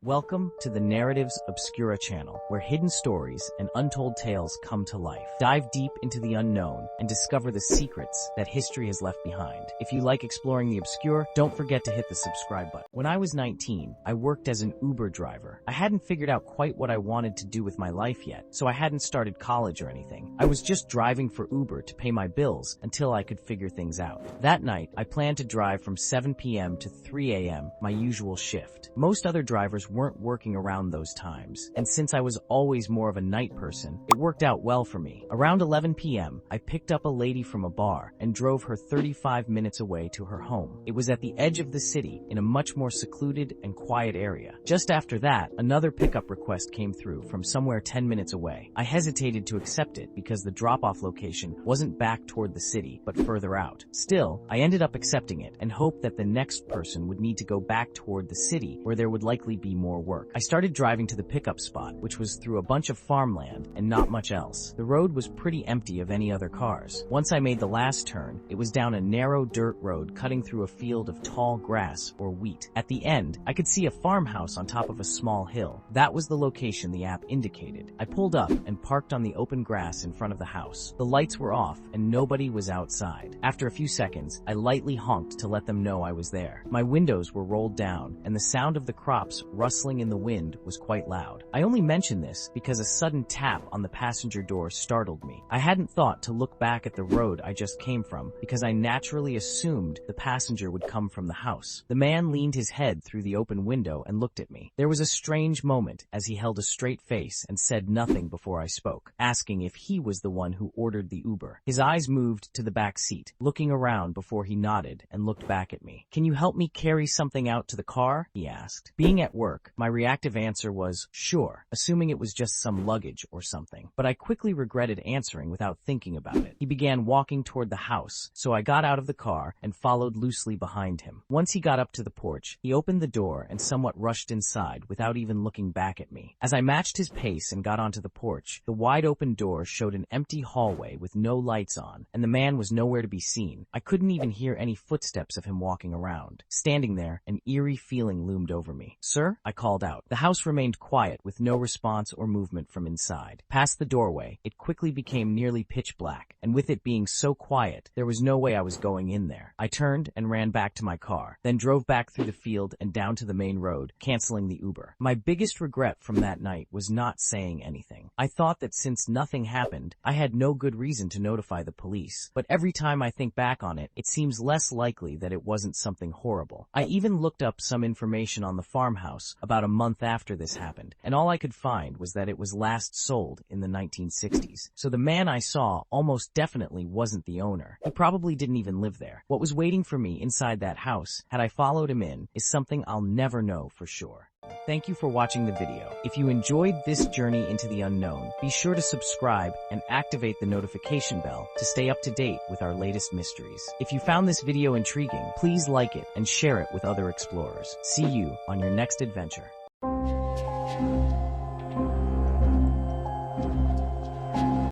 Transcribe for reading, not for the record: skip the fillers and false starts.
Welcome to the Narratives Obscura channel, where hidden stories and untold tales come to life. Dive deep into the unknown and discover the secrets that history has left behind. If you like exploring the obscure, don't forget to hit the subscribe button. When I was 19, I worked as an Uber driver. I hadn't figured out quite what I wanted to do with my life yet, so I hadn't started college or anything. I was just driving for Uber to pay my bills until I could figure things out. That night, I planned to drive from 7 p.m. to 3 a.m., my usual shift. Most other drivers weren't working around those times, and since I was always more of a night person, it worked out well for me. Around 11 p.m., I picked up a lady from a bar and drove her 35 minutes away to her home. It was at the edge of the city, in a much more secluded and quiet area. Just after that, another pickup request came through from somewhere 10 minutes away. I hesitated to accept it because the drop-off location wasn't back toward the city, but further out. Still, I ended up accepting it and hoped that the next person would need to go back toward the city, where there would likely be more work. I started driving to the pickup spot, which was through a bunch of farmland and not much else. The road was pretty empty of any other cars. Once I made the last turn, it was down a narrow dirt road cutting through a field of tall grass or wheat. At the end, I could see a farmhouse on top of a small hill. That was the location the app indicated. I pulled up and parked on the open grass in front of the house. The lights were off and nobody was outside. After a few seconds, I lightly honked to let them know I was there. My windows were rolled down and the sound of the crops rustling in the wind was quite loud. I only mention this because a sudden tap on the passenger door startled me. I hadn't thought to look back at the road I just came from because I naturally assumed the passenger would come from the house. The man leaned his head through the open window and looked at me. There was a strange moment as he held a straight face and said nothing before I spoke, asking if he was the one who ordered the Uber. His eyes moved to the back seat, looking around before he nodded and looked back at me. "Can you help me carry something out to the car?" he asked. Being at work, my reactive answer was, sure, assuming it was just some luggage or something. But I quickly regretted answering without thinking about it. He began walking toward the house, so I got out of the car and followed loosely behind him. Once he got up to the porch, he opened the door and somewhat rushed inside without even looking back at me. As I matched his pace and got onto the porch, the wide open door showed an empty hallway with no lights on, and the man was nowhere to be seen. I couldn't even hear any footsteps of him walking around. Standing there, an eerie feeling loomed over me. "Sir?" I called out. The house remained quiet with no response or movement from inside. Past the doorway, it quickly became nearly pitch black, and with it being so quiet, there was no way I was going in there. I turned and ran back to my car, then drove back through the field and down to the main road, canceling the Uber. My biggest regret from that night was not saying anything. I thought that since nothing happened, I had no good reason to notify the police. But every time I think back on it, it seems less likely that it wasn't something horrible. I even looked up some information on the farmhouse about a month after this happened, and all I could find was that it was last sold in the 1960s. So the man I saw almost definitely wasn't the owner. He probably didn't even live there. What was waiting for me inside that house, had I followed him in, is something I'll never know for sure. Thank you for watching the video. If you enjoyed this journey into the unknown, be sure to subscribe and activate the notification bell to stay up to date with our latest mysteries. If you found this video intriguing, please like it and share it with other explorers. See you on your next adventure.